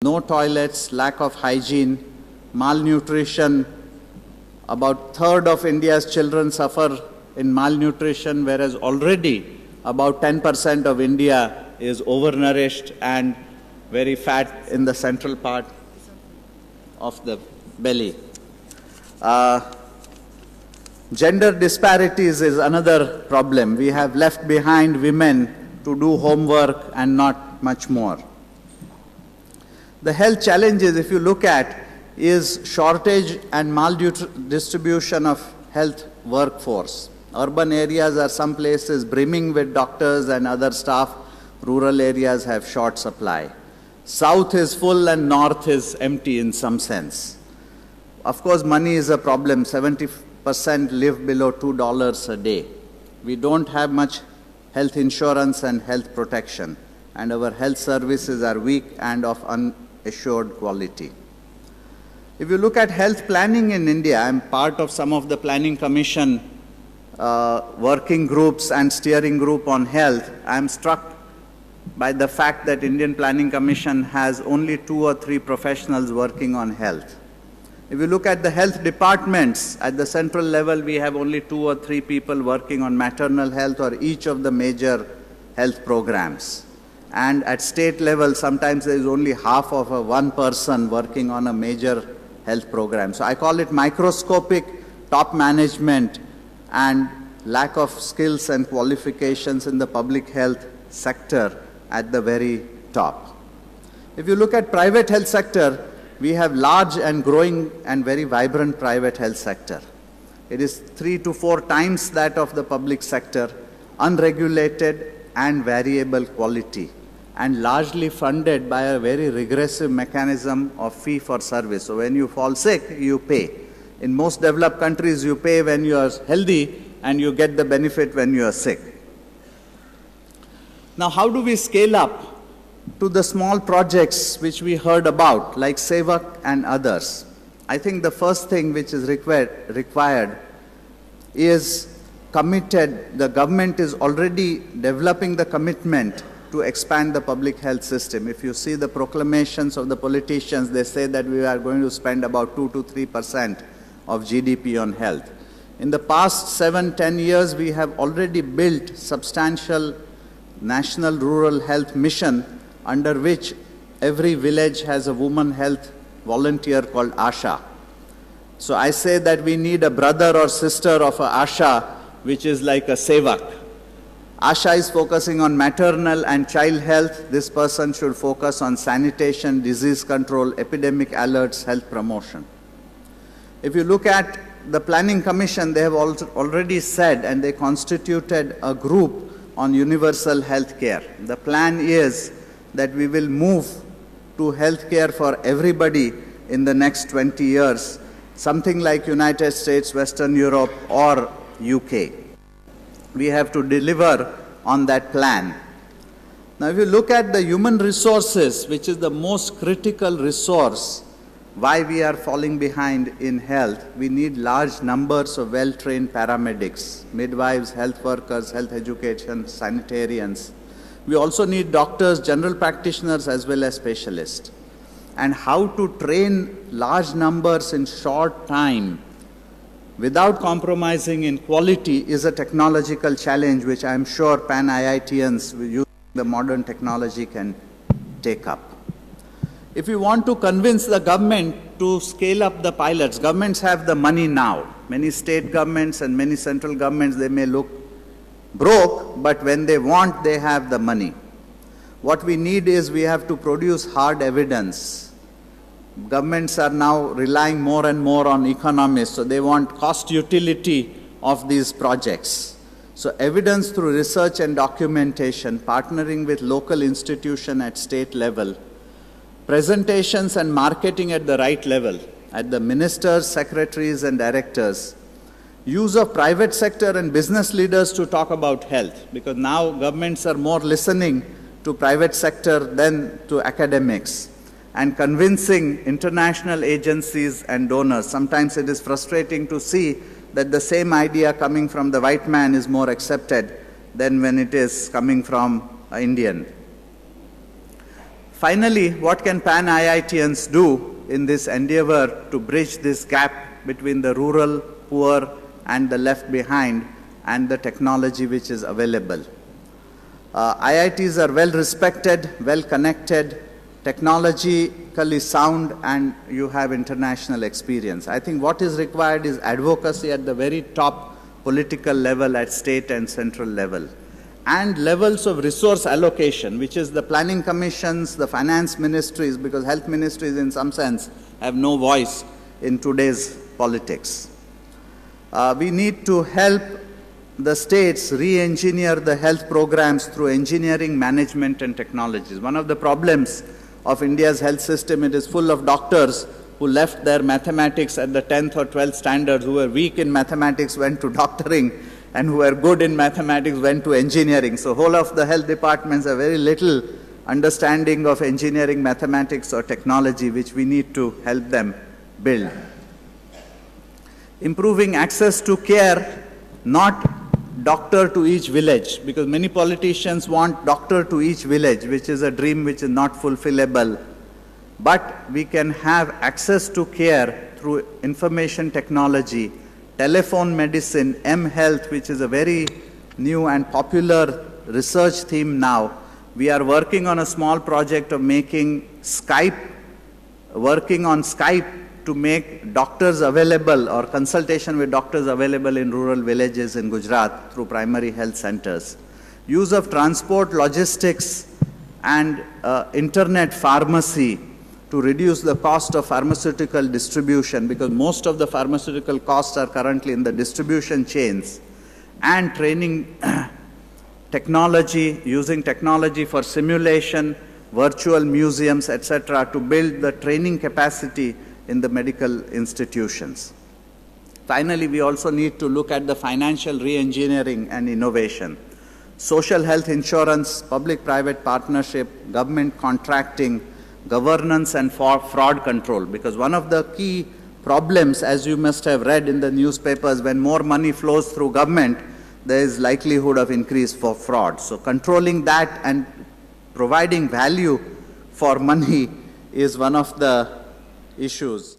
no toilets, lack of hygiene, malnutrition. About a third of India's children suffer in malnutrition, whereas already about 10% of India is overnourished and very fat in the central part of the belly. Gender disparities is another problem. We have left behind women to do homework and not much more. The health challenges, if you look at, is shortage and maldistribution of health workforce. Urban areas are some places brimming with doctors and other staff. Rural areas have short supply. South is full and north is empty in some sense. Of course, money is a problem. 70% live below $2 a day. We don't have much health insurance and health protection, and our health services are weak and of unassured quality. If you look at health planning in India, I'm part of some of the Planning Commission working groups and steering group on health. I'm struck by the fact that Indian Planning Commission has only 2 or 3 professionals working on health. If you look at the health departments, at the central level, we have only 2 or 3 people working on maternal health or each of the major health programs. And at state level, sometimes there is only half of one person working on a major health program. So I call it microscopic top management and lack of skills and qualifications in the public health sector at the very top. If you look at private health sector, we have large and growing and very vibrant private health sector. It is 3 to 4 times that of the public sector, unregulated and variable quality, and largely funded by a very regressive mechanism of fee for service. So when you fall sick, you pay. In most developed countries, you pay when you are healthy and you get the benefit when you are sick. Now, how do we scale up to the small projects which we heard about, like Sevak and others? I think the first thing which is required is committed. The government is already developing the commitment to expand the public health system. If you see the proclamations of the politicians, they say that we are going to spend about 2 to 3% of GDP on health. In the past 7-10 years, we have already built substantial national rural health mission under which every village has a woman health volunteer called ASHA. So I say that we need a brother or sister of a ASHA, which is like a Sevak. ASHA is focusing on maternal and child health. This person should focus on sanitation, disease control, epidemic alerts, health promotion. If you look at the Planning Commission, they have already said, and they constituted a group on universal health care. The plan is that we will move to health care for everybody in the next 20 years, something like United States, Western Europe, or UK. We have to deliver on that plan. Now, if you look at the human resources, which is the most critical resource, why we are falling behind in health, we need large numbers of well-trained paramedics, midwives, health workers, health education, sanitarians. We also need doctors, general practitioners, as well as specialists. And how to train large numbers in short time without compromising in quality is a technological challenge which I am sure Pan-IITians using the modern technology can take up. If you want to convince the government to scale up the pilots, governments have the money now. Many state governments and many central governments, they may look broke, but when they want, they have the money. What we need is we have to produce hard evidence. Governments are now relying more and more on economists, so they want cost utility of these projects. So evidence through research and documentation, partnering with local institution at state level, presentations and marketing at the right level, at the ministers, secretaries, and directors, use of private sector and business leaders to talk about health, because now governments are more listening to private sector than to academics, and convincing international agencies and donors. Sometimes it is frustrating to see that the same idea coming from the white man is more accepted than when it is coming from an Indian. Finally, what can Pan-IITians do in this endeavor to bridge this gap between the rural, poor, and the left behind, and the technology which is available? IITs are well respected, well connected, technologically sound, and you have international experience. I think what is required is advocacy at the very top political level, at state and central level, and levels of resource allocation, which is the planning commissions, the finance ministries, because health ministries in some sense have no voice in today's politics. We need to help the states re-engineer the health programs through engineering, management, and technologies. One of the problems of India's health system, it is full of doctors who left their mathematics at the 10th or 12th standards, who were weak in mathematics went to doctoring, and who were good in mathematics went to engineering. So whole of the health departments have very little understanding of engineering, mathematics, or technology, which we need to help them build. Improving access to care, not doctor to each village, because many politicians want doctor to each village, which is a dream which is not fulfillable. But we can have access to care through information technology, telephone medicine, M-Health, which is a very new and popular research theme now. We are working on a small project of making working on Skype to make doctors available or consultation with doctors available in rural villages in Gujarat through primary health centers. Use of transport, logistics, and internet pharmacy to reduce the cost of pharmaceutical distribution, because most of the pharmaceutical costs are currently in the distribution chains, and training technology, using technology for simulation, virtual museums, etc., to build the training capacity in the medical institutions. Finally, we also need to look at the financial re-engineering and innovation. Social health insurance, public-private partnership, government contracting, governance and fraud control, because one of the key problems, as you must have read in the newspapers, when more money flows through government, there is likelihood of increase for fraud. So controlling that and providing value for money is one of the issues.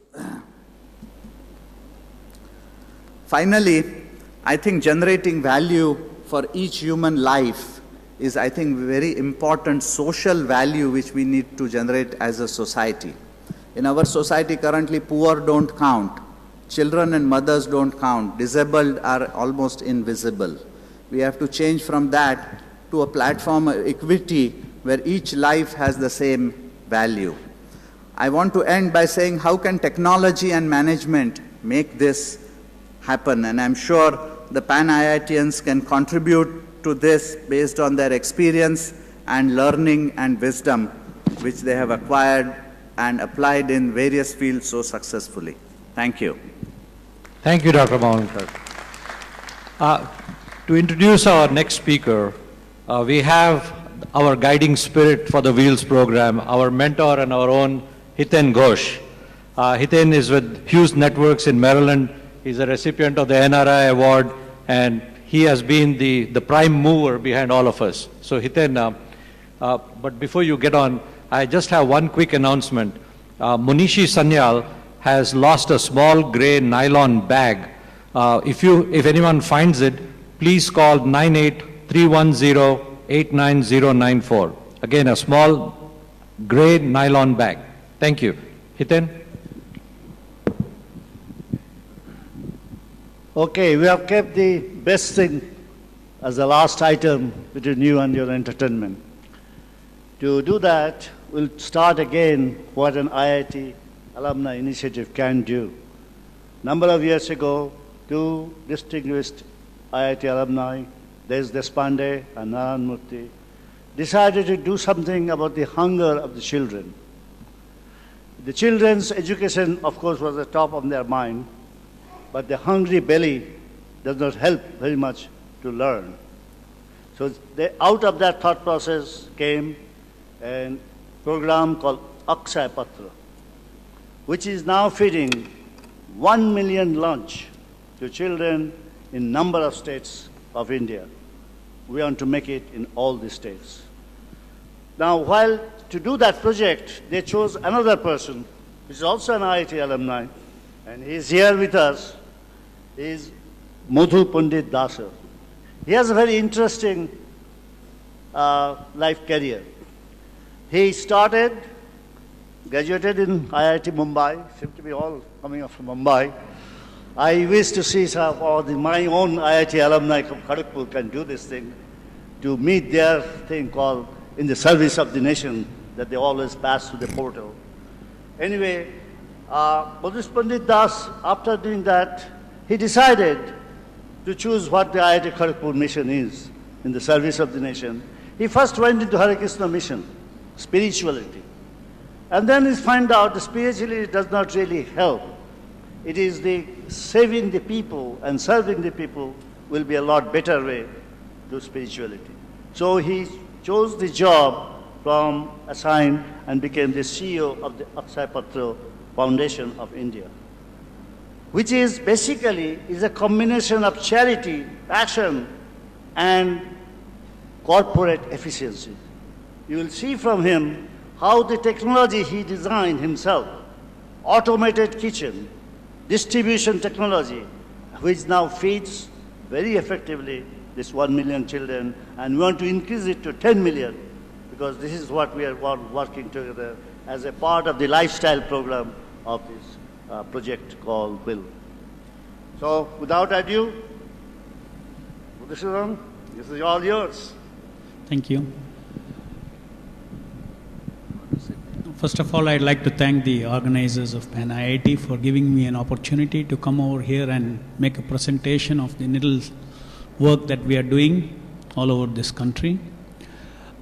Finally, I think generating value for each human life is, I think, very important social value which we need to generate as a society. In our society currently, poor don't count, children and mothers don't count, disabled are almost invisible. We have to change from that to a platform of equity where each life has the same value. I want to end by saying, how can technology and management make this happen? And I'm sure the Pan-IITians can contribute to this based on their experience and learning and wisdom which they have acquired and applied in various fields so successfully. Thank you. Thank you, Dr. Maulikar. To introduce our next speaker, we have our guiding spirit for the Wheels program, our mentor and our own Hiten Ghosh. Hiten is with Hughes Networks in Maryland. He's a recipient of the NRI Award, and he has been the prime mover behind all of us. So Hiten, but before you get on, I just have one quick announcement. Munishi Sanyal has lost a small gray nylon bag. If anyone finds it, please call 98-310-89094. Again, a small gray nylon bag. Thank you. Hiten? Okay, we have kept the best thing as the last item between you and your entertainment. To do that, we'll start again what an IIT alumni initiative can do. Number of years ago, two distinguished IIT alumni, Des Deshpande and Narayan Murthy, decided to do something about the hunger of the children. The children's education, of course, was the top of their mind, but the hungry belly does not help very much to learn. So out of that thought process came a program called Akshay Patra, which is now feeding 1 million lunch to children in number of states of India. We want to make it in all the states. Now, while to do that project, they chose another person, who is also an IIT alumni, and he is here with us. He is Madhu Pandit Dasa. He has a very interesting life career. He graduated in IIT Mumbai, seem to be all coming up from Mumbai. I wish to see some of my own IIT alumni from Kharagpur can do this thing, to meet their thing called in the service of the nation, that they always pass through the portal. Anyway, Madhu Pandit Das, after doing that, he decided to choose what the IIT Kharagpur mission is in the service of the nation. He first went into Hare Krishna mission, spirituality. And then he found out the spirituality does not really help. It is the saving the people and serving the people will be a lot better way to spirituality. So he chose the job from assigned and became the CEO of the Akshay Patra Foundation of India, which is basically is a combination of charity, passion, and corporate efficiency. You will see from him how the technology he designed himself, automated kitchen, distribution technology, which now feeds very effectively this 1 million children, and we want to increase it to 10 million, because this is what we are working together as a part of the lifestyle program of this project called WILL. So without ado, Madhusudan, this is all yours. Thank you. First of all, I'd like to thank the organizers of Pan IIT for giving me an opportunity to come over here and make a presentation of the little work that we are doing all over this country.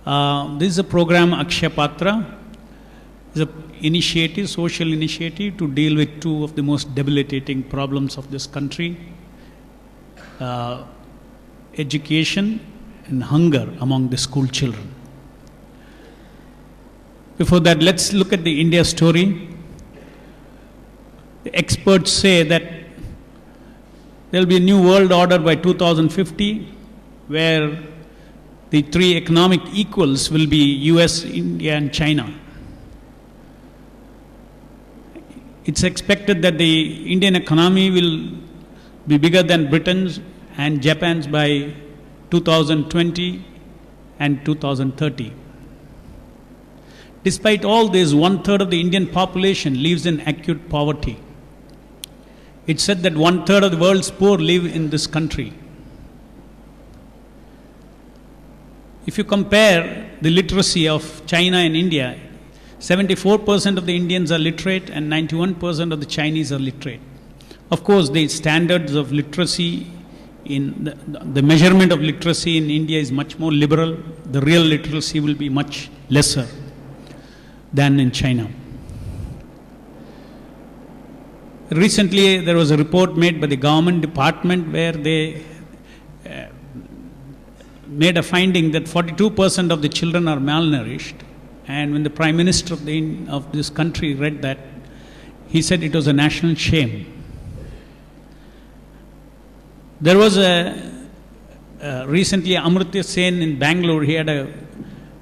This is a program, Akshay Patra. It's an initiative, social initiative to deal with two of the most debilitating problems of this country, education and hunger among the school children. Before that, let's look at the India story. The experts say that there will be a new world order by 2050, where the three economic equals will be US, India, and China. It's expected that the Indian economy will be bigger than Britain's and Japan's by 2020 and 2030. Despite all this, 1/3 of the Indian population lives in acute poverty. It's said that 1/3 of the world's poor live in this country. If you compare the literacy of China and India, 74% of the Indians are literate and 91% of the Chinese are literate. Of course, the standards of literacy in the measurement of literacy in India is much more liberal. The real literacy will be much lesser than in China. Recently, there was a report made by the government department where they made a finding that 42% of the children are malnourished. And when the Prime Minister of this country read that, he said it was a national shame. There was recently Amartya Sen in Bangalore. He had a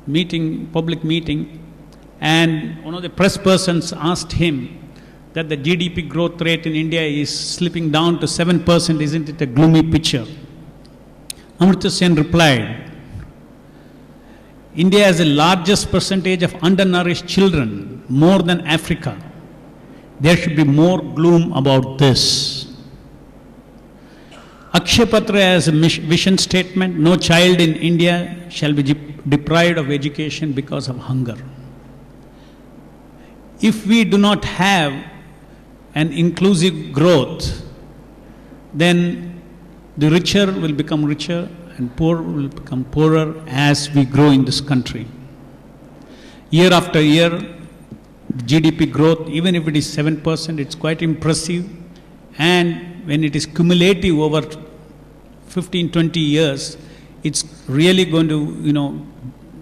meeting, public meeting, and one of the press persons asked him that the GDP growth rate in India is slipping down to 7%. Isn't it a gloomy picture? Amartya Sen replied, India has the largest percentage of undernourished children, more than Africa. There should be more gloom about this. Akshay Patra has a vision statement: no child in India shall be deprived of education because of hunger. If we do not have an inclusive growth, then the richer will become richer and poor will become poorer as we grow in this country. Year after year, GDP growth, even if it is 7%, it's quite impressive. And when it is cumulative over 15, 20 years, it's really going to,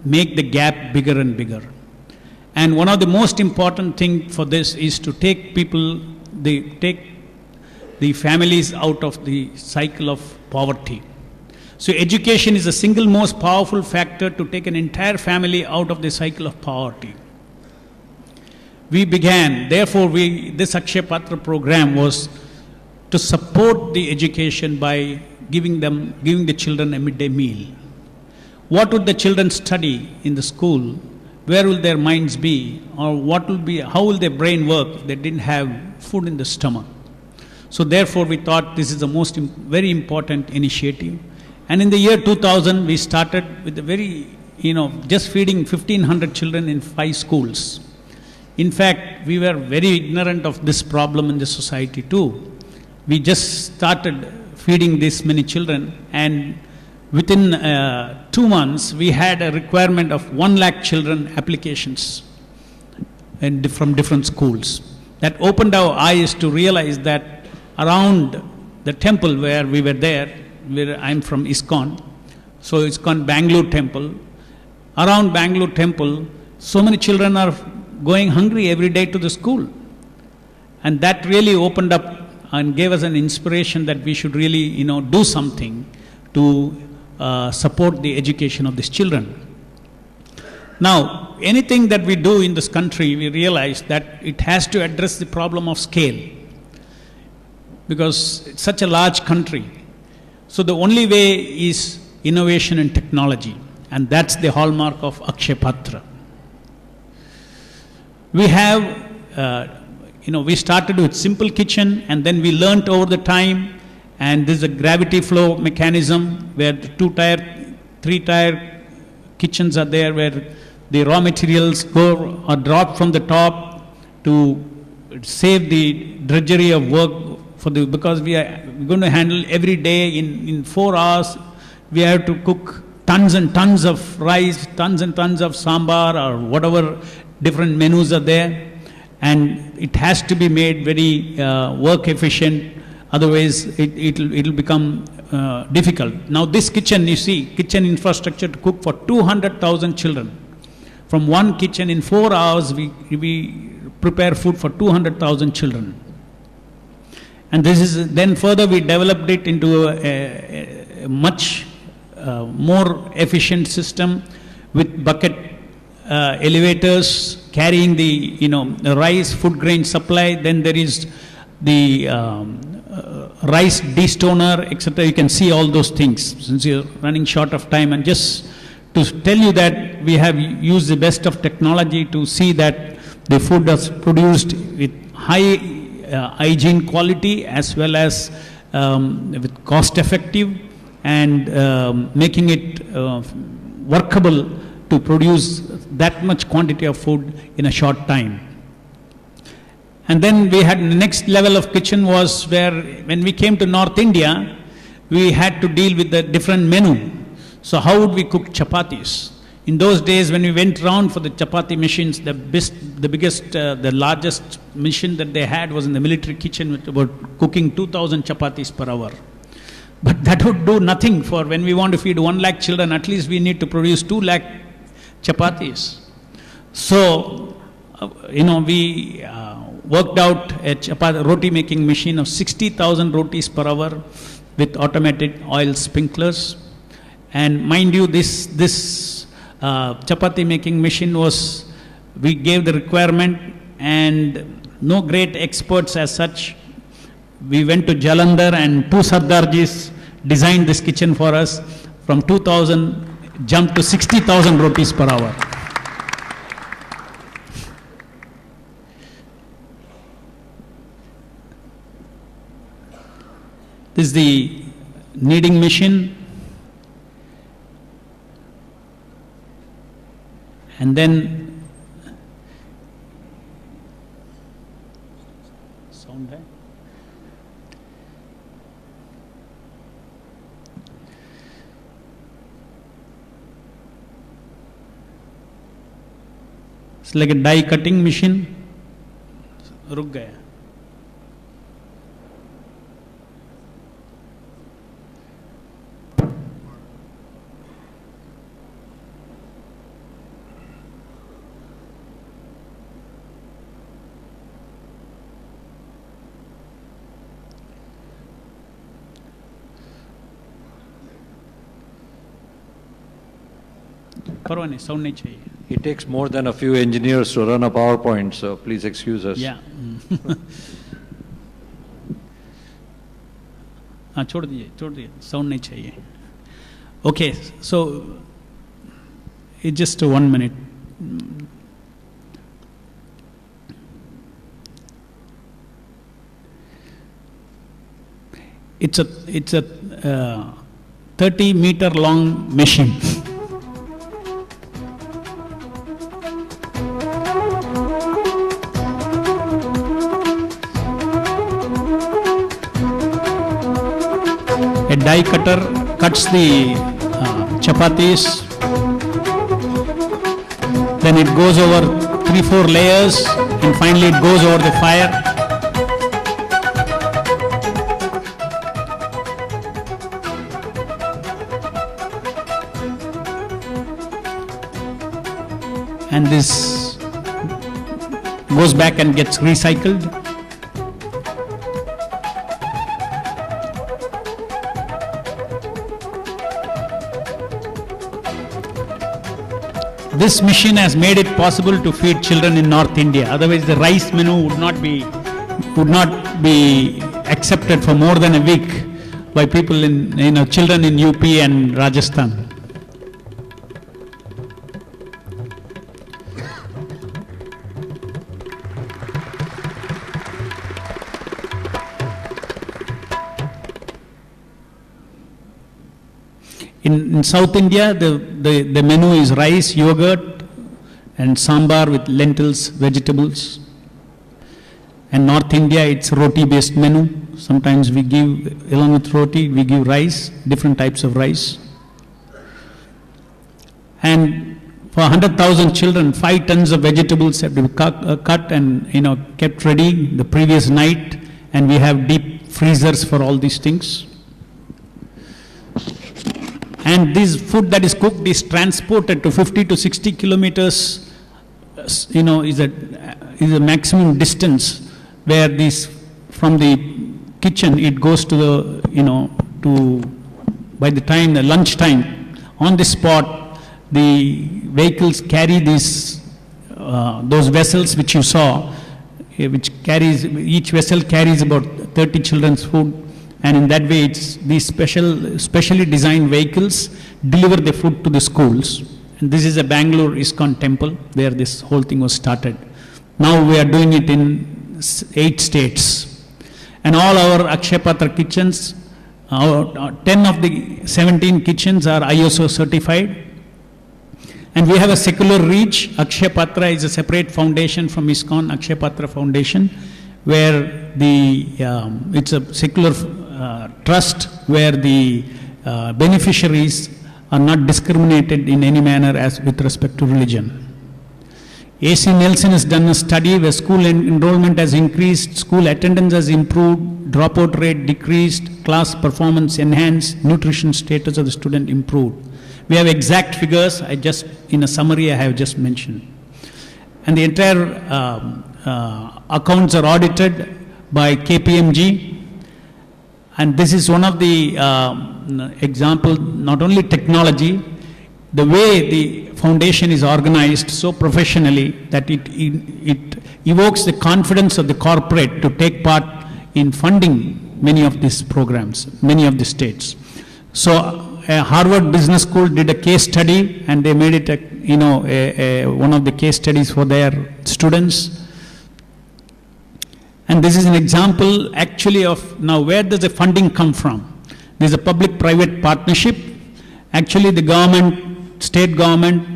make the gap bigger and bigger. And one of the most important things for this is to take the families out of the cycle of poverty. So education is the single most powerful factor to take an entire family out of the cycle of poverty. We began, therefore this Akshaya Patra program was to support the education by giving the children a midday meal. What would the children study in the school? Where will their minds be? Or how will their brain work if they didn't have food in the stomach? So therefore we thought this is the very important initiative. And in the year 2000, we started with just feeding 1,500 children in 5 schools. In fact, we were very ignorant of this problem in the society too. We just started feeding this many children, and within 2 months, we had a requirement of 1 lakh children applications from different schools. That opened our eyes to realize that around the temple where we were there, where I'm from ISKCON, so ISKCON Bangalore temple, around Bangalore temple, so many children are going hungry every day to the school. And that really opened up and gave us an inspiration that we should really, do something to support the education of these children. Now, anything that we do in this country, we realize that it has to address the problem of scale, because it's such a large country. So the only way is innovation and technology, and that's the hallmark of Akshaya Patra. We have, we started with simple kitchen, and then we learnt over the time, and there's a gravity flow mechanism where the 2-tier, 3-tier kitchens are there, where the raw materials go or drop from the top to save the drudgery of work because we are going to handle every day in 4 hours. We have to cook tons and tons of rice, tons and tons of sambar or whatever different menus are there, and it has to be made very work efficient, otherwise it'll become difficult. Now this kitchen, you see, kitchen infrastructure to cook for 200,000 children. From one kitchen in 4 hours, we prepare food for 200,000 children. And this is, then further we developed it into a much more efficient system with bucket elevators carrying the rice, food grain supply. Then there is the rice destoner, etc. You can see all those things since you're running short of time. And just to tell you that we have used the best of technology to see that the food is produced with high hygiene quality as well as with cost effective, and making it workable to produce that much quantity of food in a short time. And then we had the next level of kitchen was where when we came to North India, we had to deal with the different menu. So how would we cook chapatis? In those days when we went around for the chapati machines, the largest machine that they had was in the military kitchen, which was cooking 2,000 chapatis per hour. But that would do nothing for when we want to feed 1 lakh children, at least we need to produce 2 lakh chapatis. So, we worked out a roti making machine of 60,000 rotis per hour with automated oil sprinklers. And mind you, this chapati making machine we gave the requirement, and no great experts as such. We went to Jalandhar, and 2 Sardarjis designed this kitchen for us. From 2,000 jumped to 60,000 rotis per hour. This is the kneading machine. And then sound hai? It's like a die cutting machine. रुक गया. परवाह नहीं, sound नहीं चाहिए. It takes more than a few engineers to run a PowerPoint, so please excuse us. Yeah. हाँ, छोड़ दीजिए, sound नहीं चाहिए. Okay, so it's just 1 minute. It's a 30-meter long machine. A die cutter cuts the chapatis, then it goes over 3-4 layers, and finally it goes over the fire. And this goes back and gets recycled. This machine has made it possible to feed children in North India. Otherwise, the rice menu would not be accepted for more than a week by people in children in UP and Rajasthan. In South India, the menu is rice, yogurt, and sambar with lentils, vegetables. And North India, it's roti-based menu. Sometimes we give, along with roti, we give rice, different types of rice. And for 100,000 children, 5 tons of vegetables have to be cut and kept ready the previous night. And we have deep freezers for all these things. And this food that is cooked is transported to 50 to 60 kilometers, is a maximum distance where from the kitchen it goes to the, by the time, the lunch time, on the spot, the vehicles carry those vessels which you saw, each vessel carries about 30 children's food. And in that way, these specially designed vehicles deliver the food to the schools. And this is a Bangalore ISKCON temple where this whole thing was started. Now we are doing it in 8 states. And all our Akshaya Patra kitchens, 10 of the 17 kitchens are ISO certified. And we have a secular reach. Akshaya Patra is a separate foundation from ISKCON, Akshaya Patra Foundation, where it's a secular trust where the beneficiaries are not discriminated in any manner as with respect to religion. AC Nelson has done a study where school enrollment has increased, school attendance has improved, dropout rate decreased, class performance enhanced, nutrition status of the student improved. We have exact figures, in a summary I have just mentioned. And the entire accounts are audited by KPMG. And this is one of the example, not only technology, the way the foundation is organized so professionally that it evokes the confidence of the corporate to take part in funding many of these programs, many of the states. So Harvard Business School did a case study and they made it one of the case studies for their students. And this is an example actually of now where does the funding come from? There is a public-private partnership. Actually the government, state government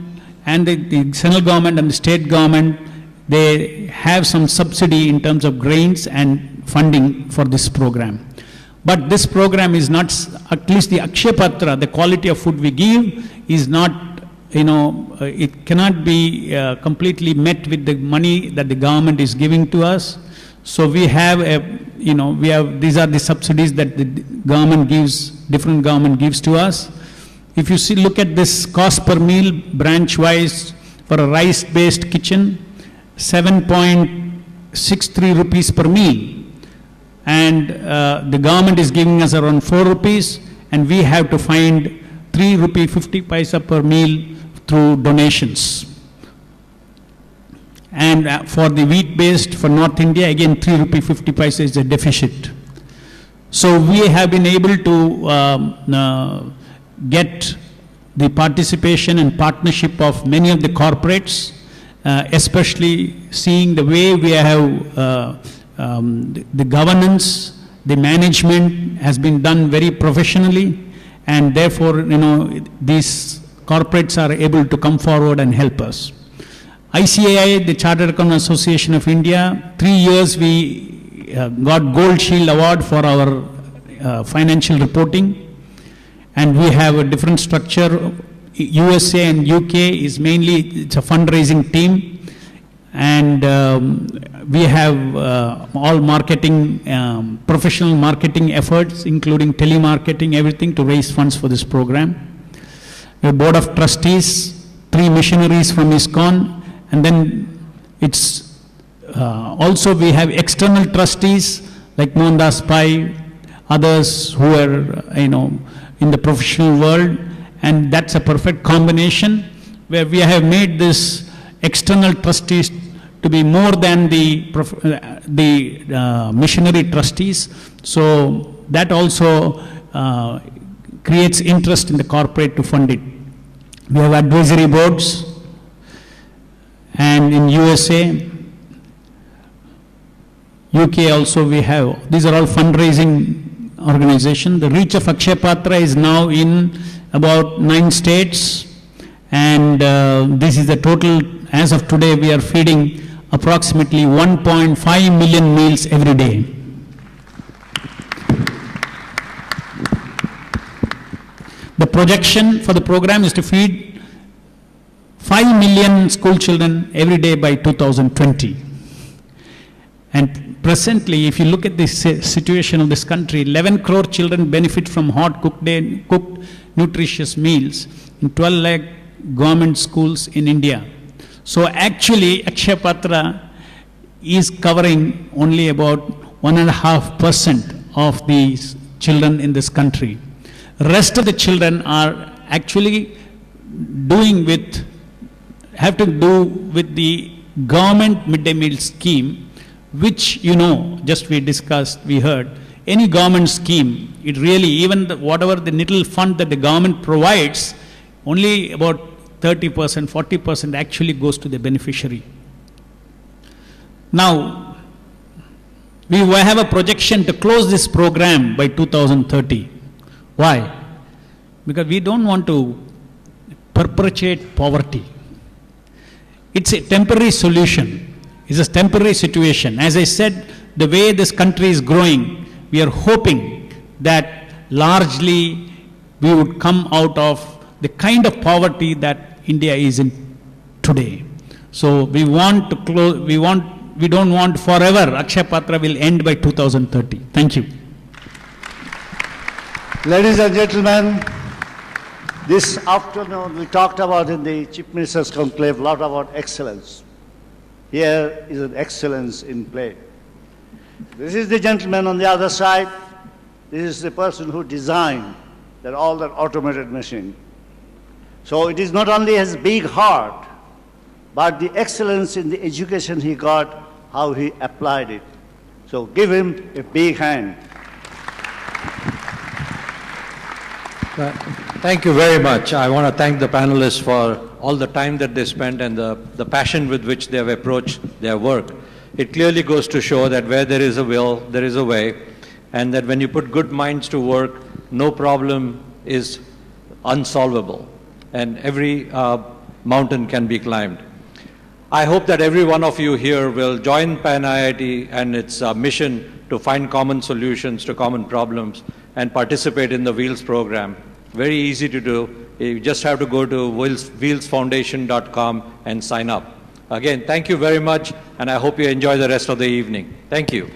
and the central government and the state government, they have some subsidy in terms of grants and funding for this program. But this program is not, at least the Akshaya Patra, the quality of food we give is not, it cannot be completely met with the money that the government is giving to us. So we have these are the subsidies that the government gives, different government gives to us. If you look at this cost per meal branch-wise for a rice-based kitchen, 7.63 rupees per meal. And the government is giving us around 4 rupees, and we have to find 3 rupee 50 paisa per meal through donations. And for the wheat-based for North India, again, 3 rupee 50 paise is a deficit. So we have been able to get the participation and partnership of many of the corporates, especially seeing the way we have the governance, the management has been done very professionally, and therefore, these corporates are able to come forward and help us. ICAI, the Chartered Accountants Association of India, 3 years we got Gold Shield Award for our financial reporting. And we have a different structure. USA and UK is mainly, it's a fundraising team. And we have all marketing, professional marketing efforts, including telemarketing, everything to raise funds for this program. We have board of trustees, 3 missionaries from ISKCON, and then it's also we have external trustees like Mohandas Pai, others who are, in the professional world, and that's a perfect combination where we have made this external trustees to be more than the missionary trustees. So that also creates interest in the corporate to fund it. We have advisory boards, and in USA, UK also we have, these are all fundraising organization. The reach of Akshaya Patra is now in about 9 states, and this is the total. As of today, we are feeding approximately 1.5 million meals every day. The projection for the program is to feed 5 million school children every day by 2020. And presently, if you look at the situation of this country, 11 crore children benefit from hot cooked nutritious meals in 12 lakh government schools in India. So actually, Akshaya Patra is covering only about 1.5% of the children in this country. Rest of the children are actually have to do with the government midday meal scheme, which, just we discussed, we heard, any government scheme, it really, even whatever the little fund that the government provides, only about 30%, 40% actually goes to the beneficiary. Now, we have a projection to close this program by 2030. Why? Because we don't want to perpetuate poverty. It's a temporary solution. It's a temporary situation. As I said, the way this country is growing, we are hoping that largely we would come out of the kind of poverty that India is in today. So we want to close, we don't want forever. Akshaya Patra will end by 2030. Thank you. Ladies and gentlemen, this afternoon we talked about in the Chief Minister's Conclave a lot about excellence. Here is an excellence in play. This is the gentleman on the other side. This is the person who designed all that automated machine. So it is not only his big heart, but the excellence in the education he got, how he applied it. So give him a big hand. Thank you very much. I want to thank the panelists for all the time that they spent and the passion with which they have approached their work. It clearly goes to show that where there is a will, there is a way, and that when you put good minds to work, no problem is unsolvable, and every mountain can be climbed. I hope that every one of you here will join Pan IIT and its mission to find common solutions to common problems and participate in the Wheels program. Very easy to do. You just have to go to wheelsfoundation.com and sign up. Again, thank you very much, and I hope you enjoy the rest of the evening. Thank you.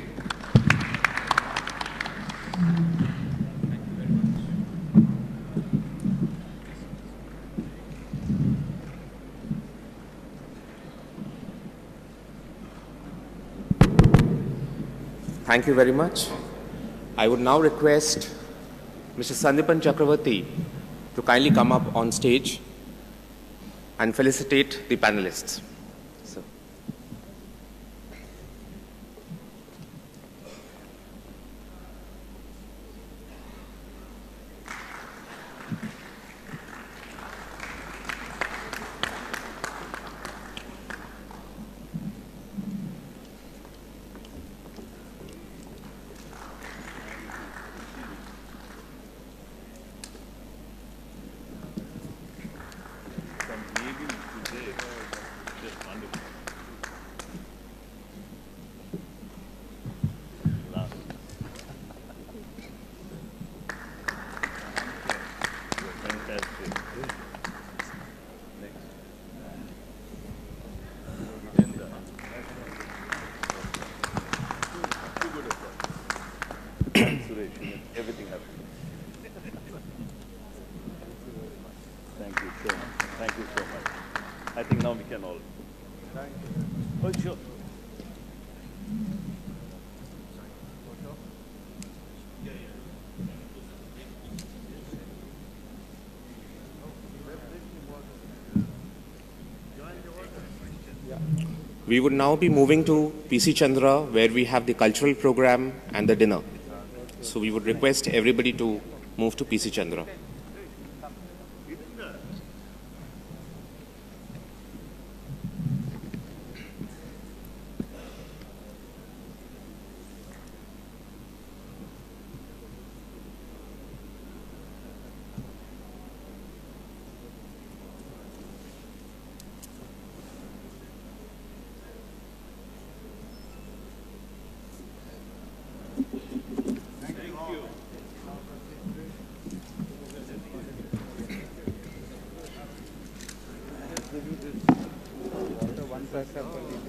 Thank you very much. I would now request Mr. Sandipan Chakravarti to kindly come up on stage. and felicitate the panelists. So. Everything happened. Thank you so much. Thank you so much. I think now we can all. Thank you. Oh, sure. We would now be moving to PC Chandra, where we have the cultural program and the dinner. So we would request everybody to move to PC Chandra. One press up.